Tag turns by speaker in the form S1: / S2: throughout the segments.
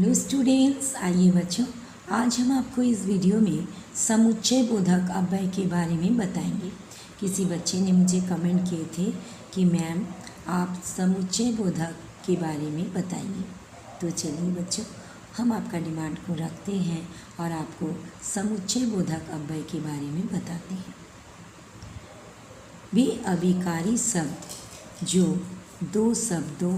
S1: Hello students, आइए बच्चों, आज हम आपको इस वीडियो में समुच्चय बोधक अव्यय के बारे में बताएंगे। किसी बच्चे ने मुझे कमेंट किए थे कि मैम आप समुच्चय बोधक के बारे में बताइए। तो चलिए बच्चों, हम आपका डिमांड को रखते हैं और आपको समुच्चय बोधक अव्यय के बारे में बताते हैं। वे अभिकारी शब्द जो दो शब्दों,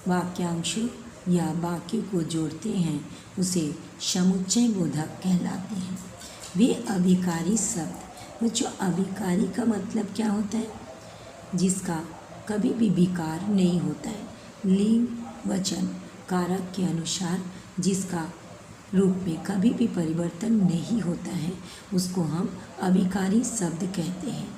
S1: वाक्यांशों या वाक्य को जोड़ते हैं उसे समुच्चय बोधक कहलाते हैं। वे अभिकारी शब्द, बच्चों अभिकारी का मतलब क्या होता है? जिसका कभी भी विकार नहीं होता है, लिंग वचन कारक के अनुसार जिसका रूप में कभी भी परिवर्तन नहीं होता है उसको हम अभिकारी शब्द कहते हैं।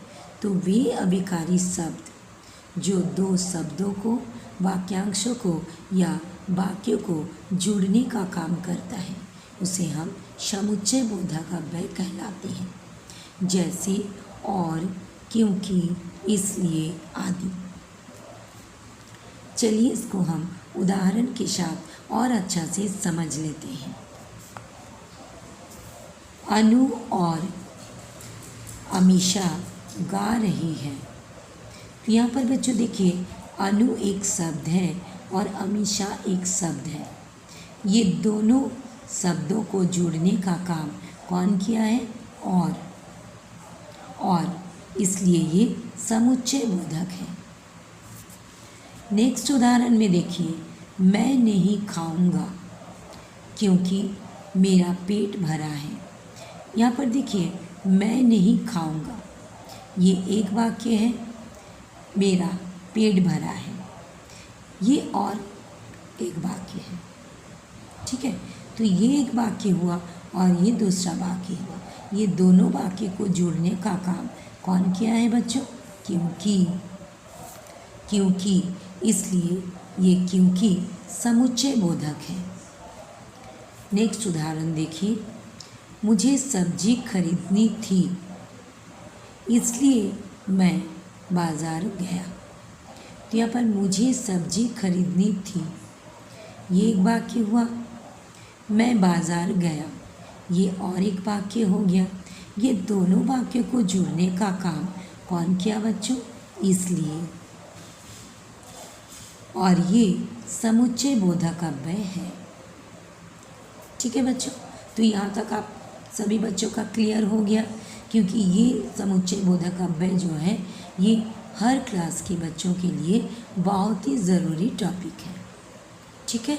S1: तो वे अभिकारी शब्द जो दो शब्दों को, वाक्यांशों को या वाक्यों को जोड़ने का काम करता है उसे हम समुच्चय बोधक अव्यय कहलाते हैं। जैसे और, क्योंकि, इसलिए आदि। चलिए इसको हम उदाहरण के साथ और अच्छा से समझ लेते हैं। अनु और अमीषा गा रही है। तो यहाँ पर बच्चों देखिए, अनु एक शब्द है और अमीषा एक शब्द है। ये दोनों शब्दों को जोड़ने का काम कौन किया है? और इसलिए ये समुच्चय बोधक है। नेक्स्ट उदाहरण में देखिए, मैं नहीं खाऊंगा क्योंकि मेरा पेट भरा है। यहाँ पर देखिए, मैं नहीं खाऊंगा, ये एक वाक्य है, मेरा पेट भरा है ये और एक वाक्य है। ठीक है, तो ये एक वाक्य हुआ और ये दूसरा वाक्य हुआ। ये दोनों वाक्य को जोड़ने का काम कौन किया है बच्चों? क्योंकि, इसलिए ये क्योंकि समुच्चय बोधक है। नेक्स्ट उदाहरण देखिए, मुझे सब्जी खरीदनी थी इसलिए मैं बाज़ार गया। तो यहाँ पर मुझे सब्जी खरीदनी थी, ये एक वाक्य हुआ, मैं बाज़ार गया ये और एक वाक्य हो गया। ये दोनों वाक्यों को जोड़ने का काम कौन किया बच्चों? इसलिए, और ये समुच्चय बोधक अव्यय है। ठीक है बच्चों, तो यहाँ तक आप सभी बच्चों का क्लियर हो गया, क्योंकि ये समुच्चय बोधक अव्यय जो है ये हर क्लास के बच्चों के लिए बहुत ही ज़रूरी टॉपिक है। ठीक है,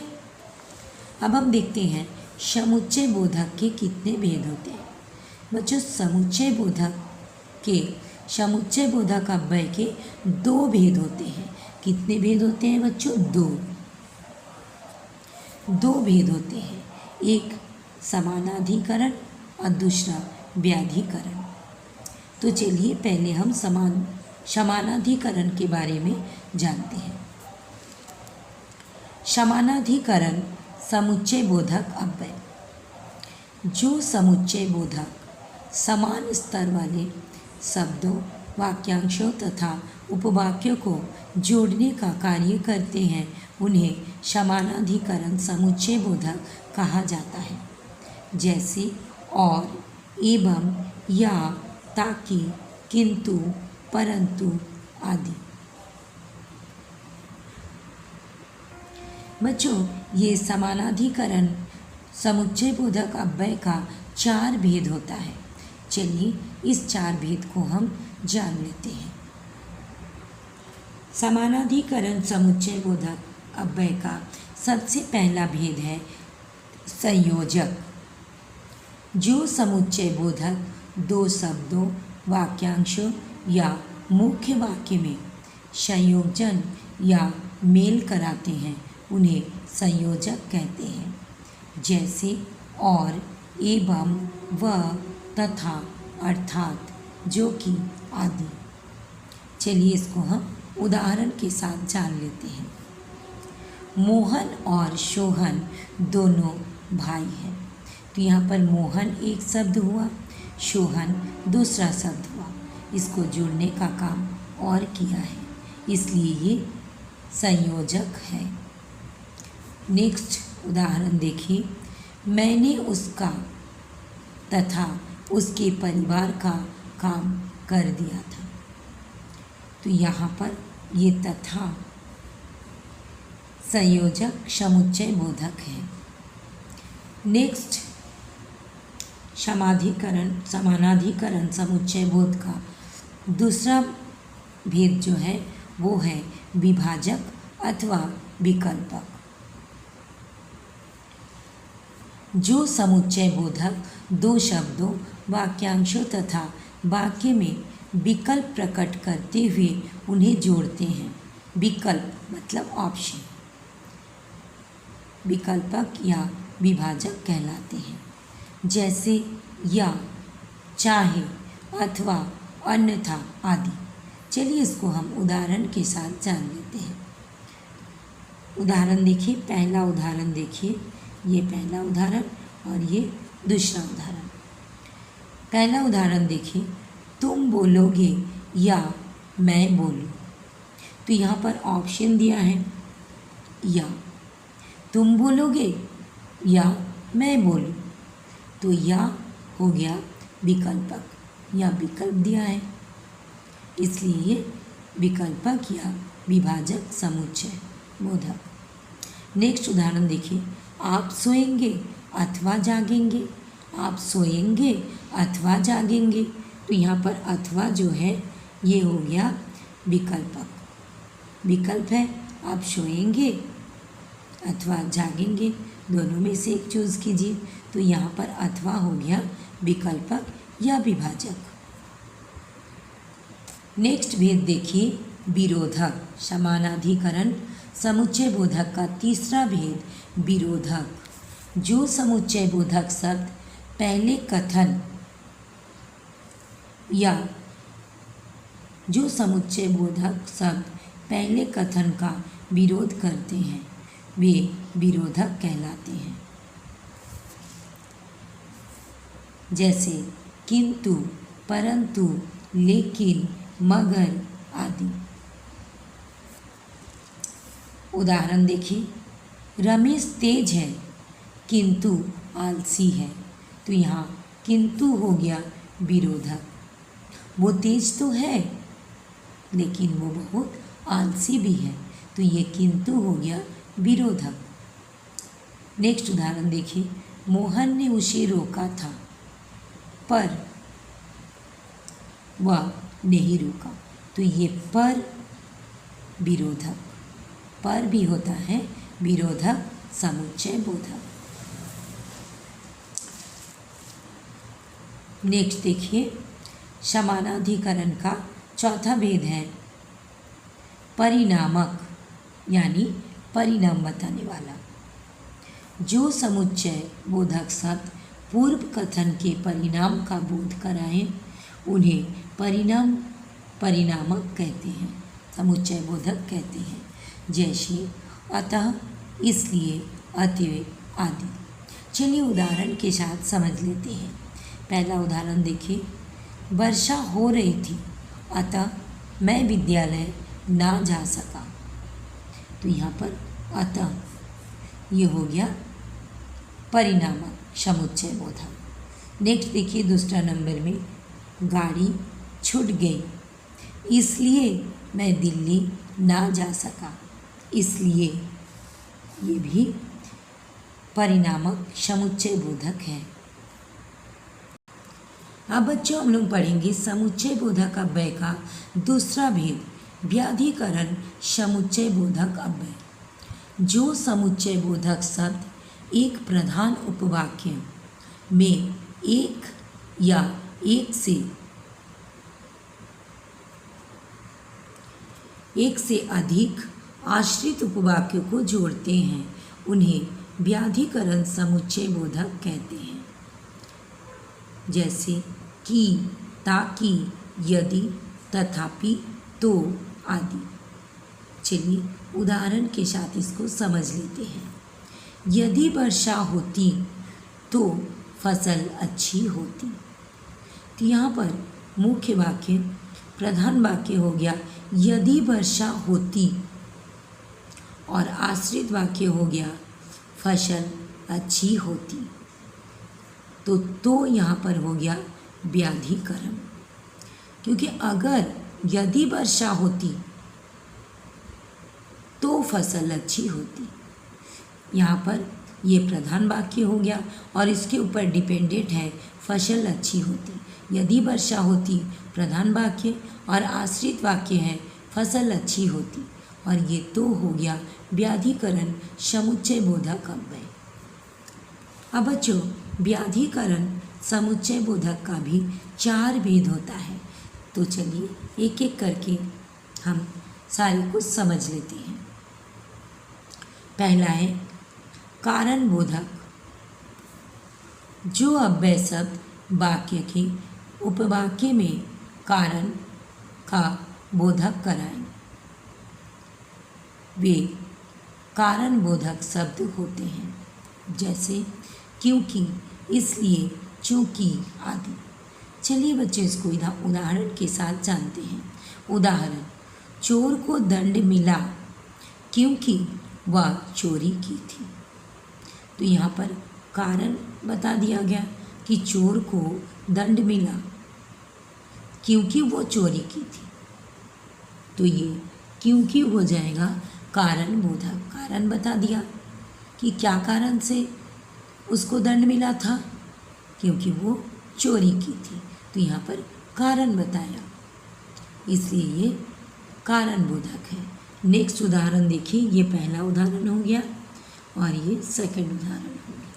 S1: अब हम देखते हैं समुच्चय बोधक के कितने भेद होते हैं। बच्चों समुच्चय बोधक अव्यय के दो भेद होते हैं। कितने भेद होते हैं बच्चों? दो भेद होते हैं, एक समानाधिकरण और दूसरा व्याधिकरण। तो चलिए पहले हम समानाधिकरण के बारे में जानते हैं। समानाधिकरण समुच्चय बोधक अव्यय। जो समुच्चय बोधक समान स्तर वाले शब्दों, वाक्यांशों तथा उपवाक्यों को जोड़ने का कार्य करते हैं उन्हें समानाधिकरण समुच्चय बोधक कहा जाता है। जैसे और, एवं, या, ताकि, किंतु, परंतु आदि। बच्चों ये समानाधिकरण समुच्चय बोधक अव्यय का 4 भेद होता है। चलिए इस 4 भेद को हम जान लेते हैं। समानाधिकरण समुच्चय बोधक अव्यय का सबसे पहला भेद है संयोजक। जो समुच्चय बोधक दो शब्दों, वाक्यांशों या मुख्य वाक्य में संयोजन या मेल कराते हैं उन्हें संयोजक कहते हैं। जैसे और, एवं, व, तथा, अर्थात, जो कि आदि। चलिए इसको हम उदाहरण के साथ जान लेते हैं। मोहन और सोहन दोनों भाई हैं। तो यहाँ पर मोहन एक शब्द हुआ, सोहन दूसरा शब्द हुआ। इसको जोड़ने का काम और किया है, इसलिए ये संयोजक है। नेक्स्ट उदाहरण देखिए, मैंने उसका तथा उसके परिवार का काम कर दिया था। तो यहाँ पर ये तथा संयोजक समुच्चय बोधक है। नेक्स्ट, समानाधिकरण समुच्चय बोध का दूसरा भेद जो है वो है विभाजक अथवा विकल्पक। जो समुच्चय बोधक दो शब्दों, वाक्यांशों तथा वाक्य में विकल्प प्रकट करते हुए उन्हें जोड़ते हैं। विकल्प मतलब ऑप्शन, विकल्पक या विभाजक कहलाते हैं। जैसे या, चाहे, अथवा, अन्यथा आदि। चलिए इसको हम उदाहरण के साथ जान लेते हैं। उदाहरण देखिए, पहला उदाहरण देखिए, ये पहला उदाहरण और ये दूसरा उदाहरण। पहला उदाहरण देखिए, तुम बोलोगे या मैं बोलूं। तो यहाँ पर ऑप्शन दिया है या, तुम बोलोगे या मैं बोलूं। तो या हो गया विकल्पक या विकल्प दिया है, इसलिए ये विकल्पक या विभाजक समुच्चय बोधक। नेक्स्ट उदाहरण देखिए, आप सोएंगे अथवा जागेंगे। आप सोएंगे अथवा जागेंगे। तो यहाँ पर अथवा जो है ये हो गया विकल्पक, विकल्प है। आप सोएंगे अथवा जागेंगे, दोनों में से एक चूज़ कीजिए। तो यहाँ पर अथवा हो गया विकल्पक या विभाजक। नेक्स्ट भेद देखिए, विरोधक समानाधिकरण समुच्चय बोधक का तीसरा भेद विरोधक। जो समुच्चय बोधक शब्द पहले कथन या जो समुच्चय बोधक शब्द पहले कथन का विरोध करते हैं वे विरोधक कहलाते हैं। जैसे किंतु, परंतु, लेकिन, मगर आदि। उदाहरण देखिए, रमेश तेज है किंतु आलसी है। तो यहाँ किंतु हो गया विरोधक। वो तेज तो है लेकिन वो बहुत आलसी भी है। तो ये किंतु हो गया विरोधक। नेक्स्ट उदाहरण देखिए, मोहन ने उसे रोका था पर वह नहीं रुका। तो ये पर विरोधक, पर भी होता है विरोधक समुच्चय बोधक। नेक्स्ट देखिए, समानाधिकरण का चौथा भेद है परिणामक, यानी परिणाम बताने वाला। जो समुच्चय बोधक शब्द पूर्व कथन के परिणाम का बोध कराएं उन्हें परिणामक कहते हैं, समुच्चय बोधक कहते हैं। जैसे अतः, इसलिए, अतएव आदि। चलिए उदाहरण के साथ समझ लेते हैं। पहला उदाहरण देखिए, वर्षा हो रही थी अतः मैं विद्यालय ना जा सका। तो यहाँ पर अतः ये हो गया परिणामक समुच्चय बोधक। नेक्स्ट देखिए दूसरा नंबर में, गाड़ी छूट गई इसलिए मैं दिल्ली ना जा सका। इसलिए ये भी परिणामक समुच्चय बोधक है। अब बच्चों हम लोग पढ़ेंगे समुच्चय बोधक अव्यय का दूसरा भेद, व्याधिकरण समुच्चय बोधक अव्यय। जो समुच्चय बोधक शब्द एक प्रधान उपवाक्य में एक या एक से अधिक आश्रित उपवाक्यों को जोड़ते हैं उन्हें व्याधिकरण समुच्चय बोधक कहते हैं। जैसे कि, ताकि, यदि, तथापि, तो आदि। चलिए उदाहरण के साथ इसको समझ लेते हैं। यदि वर्षा होती तो फसल अच्छी होती। तो यहाँ पर मुख्य वाक्य, प्रधान वाक्य हो गया यदि वर्षा होती, और आश्रित वाक्य हो गया फसल अच्छी होती। तो यहाँ पर हो गया व्याधिकरण, क्योंकि अगर यदि वर्षा होती तो फसल अच्छी होती। यहाँ पर ये प्रधान वाक्य हो गया और इसके ऊपर डिपेंडेंट है फसल अच्छी होती। यदि वर्षा होती प्रधान वाक्य और आश्रित वाक्य है फसल अच्छी होती। और ये तो हो गया व्याधिकरण समुच्चय बोधक अव्यय। अब बच्चों व्याधिकरण समुच्चय बोधक का भी 4 भेद होता है। तो चलिए एक एक करके हम सारे कुछ समझ लेते हैं। पहला है कारण बोधक, जो अव्यय शब्द वाक्य के उपवाक्य में कारण का बोधक कराएं वे कारण बोधक शब्द होते हैं, जैसे क्योंकि, इसलिए, चूंकि आदि। चलिए बच्चों इसको उदाहरण के साथ जानते हैं। उदाहरण, चोर को दंड मिला क्योंकि वह चोरी की थी। तो यहाँ पर कारण बता दिया गया कि चोर को दंड मिला क्योंकि वो चोरी की थी। तो ये क्योंकि हो जाएगा कारण बोधक। कारण बता दिया कि क्या कारण से उसको दंड मिला था, क्योंकि वो चोरी की थी। तो यहाँ पर कारण बताया, इसलिए ये कारण बोधक है। नेक्स्ट उदाहरण देखिए, ये पहला उदाहरण हो गया और ये सेकंड उदाहरण हो गया।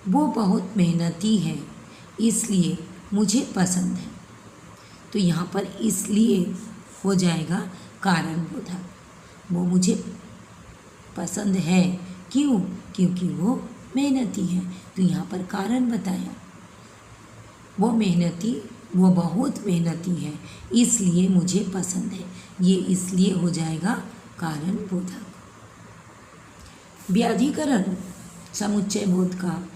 S1: वो बहुत मेहनती है इसलिए मुझे पसंद है। तो यहाँ पर इसलिए हो जाएगा कारण बोधक। वो मुझे पसंद है, क्यों? क्योंकि वो मेहनती है। तो यहाँ पर कारण बताया, वो बहुत मेहनती है इसलिए मुझे पसंद है। ये इसलिए हो जाएगा कारण बोधक। व्याधिकरण समुच्चय बोध का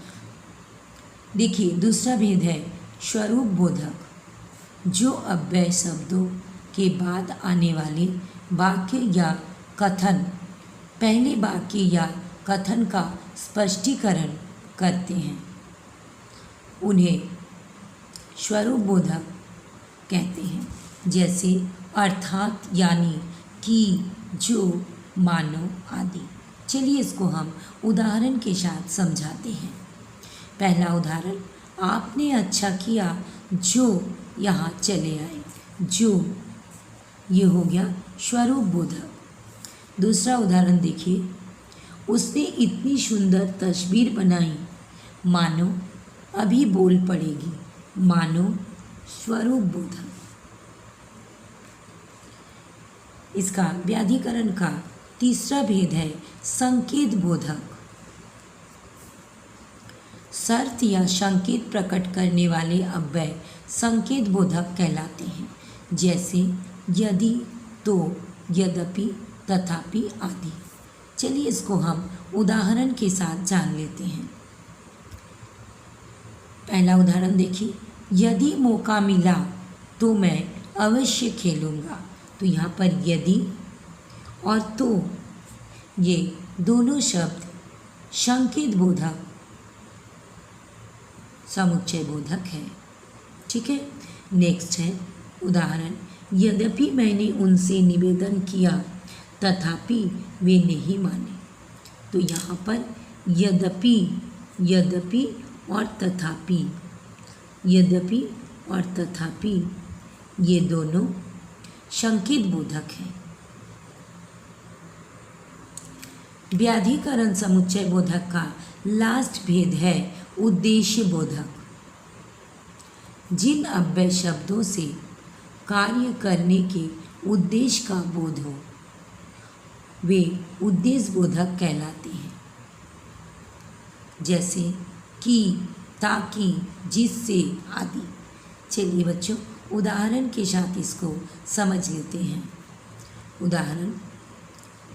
S1: देखिए दूसरा भेद है स्वरूप बोधक, जो अव्यय शब्दों के बाद आने वाले वाक्य या कथन पहले वाक्य या कथन का स्पष्टीकरण करते हैं, उन्हें स्वरूप बोधक कहते हैं। जैसे अर्थात, यानी, कि, जो, मानो आदि। चलिए इसको हम उदाहरण के साथ समझाते हैं। पहला उदाहरण, आपने अच्छा किया जो यहाँ चले आए। जो, ये हो गया स्वरूप बोधक। दूसरा उदाहरण देखिए, उसने इतनी सुंदर तस्वीर बनाई मानो अभी बोल पड़ेगी। मानो स्वरूप बोधक। इसका व्याधिकरण का तीसरा भेद है संकेत बोधक। शर्त या संकेत प्रकट करने वाले अव्यय संकेत बोधक कहलाते हैं, जैसे यदि, तो, यद्यपि, तथापि आदि। चलिए इसको हम उदाहरण के साथ जान लेते हैं। पहला उदाहरण देखिए, यदि मौका मिला तो मैं अवश्य खेलूँगा। तो यहाँ पर यदि और तो ये दोनों शब्द संकेत बोधक समुच्चय बोधक है। ठीक है। नेक्स्ट है उदाहरण, यद्यपि मैंने उनसे निवेदन किया तथापि वे नहीं माने। तो यहाँ पर यद्यपि और तथापि, यद्यपि और तथापि ये दोनों संकेत बोधक हैं। व्याधिकरण समुच्चय बोधक का लास्ट भेद है उद्देश्य बोधक। जिन अव्यय शब्दों से कार्य करने के उद्देश्य का बोध हो वे उद्देश्य बोधक कहलाते हैं, जैसे कि, ताकि, जिससे आदि। चलिए बच्चों उदाहरण के साथ इसको समझ लेते हैं। उदाहरण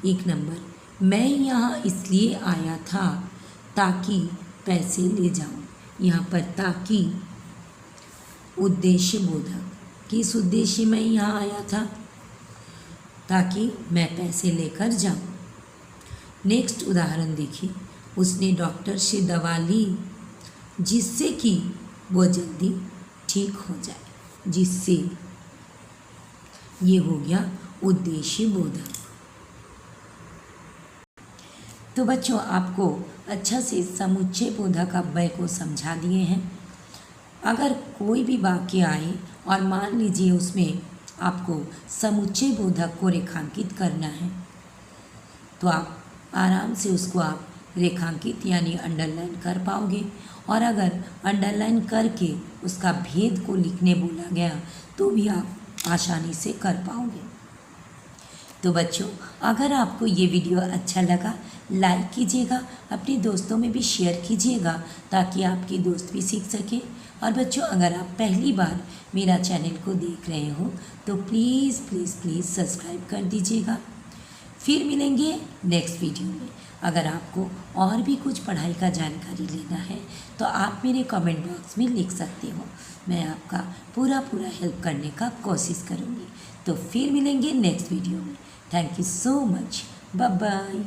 S1: 1 नंबर, मैं यहाँ इसलिए आया था ताकि पैसे ले जाऊँ। यहाँ पर ताकि उद्देश्य बोधक, किस उद्देश्य में यहाँ आया था? ताकि मैं पैसे लेकर जाऊँ। नेक्स्ट उदाहरण देखिए, उसने डॉक्टर से दवा ली जिससे कि वो जल्दी ठीक हो जाए, जिससे ये हो गया उद्देश्य बोधक। तो बच्चों आपको अच्छा से समुच्चय बोधक अव्यय को समझा दिए हैं। अगर कोई भी वाक्य आए और मान लीजिए उसमें आपको समुच्चय बोधक को रेखांकित करना है, तो आप आराम से उसको आप रेखांकित यानी अंडरलाइन कर पाओगे। और अगर अंडरलाइन करके उसका भेद को लिखने बोला गया तो भी आप आसानी से कर पाओगे। तो बच्चों अगर आपको ये वीडियो अच्छा लगा लाइक कीजिएगा, अपने दोस्तों में भी शेयर कीजिएगा ताकि आपके दोस्त भी सीख सकें। और बच्चों अगर आप पहली बार मेरा चैनल को देख रहे हो तो प्लीज़ प्लीज़ प्लीज़ सब्सक्राइब कर दीजिएगा। फिर मिलेंगे नेक्स्ट वीडियो में। अगर आपको और भी कुछ पढ़ाई का जानकारी लेना है तो आप मेरे कमेंट बॉक्स में लिख सकते हो, मैं आपका पूरा हेल्प करने का कोशिश करूँगी। तो फिर मिलेंगे नेक्स्ट वीडियो में। Thank you so much, bye bye.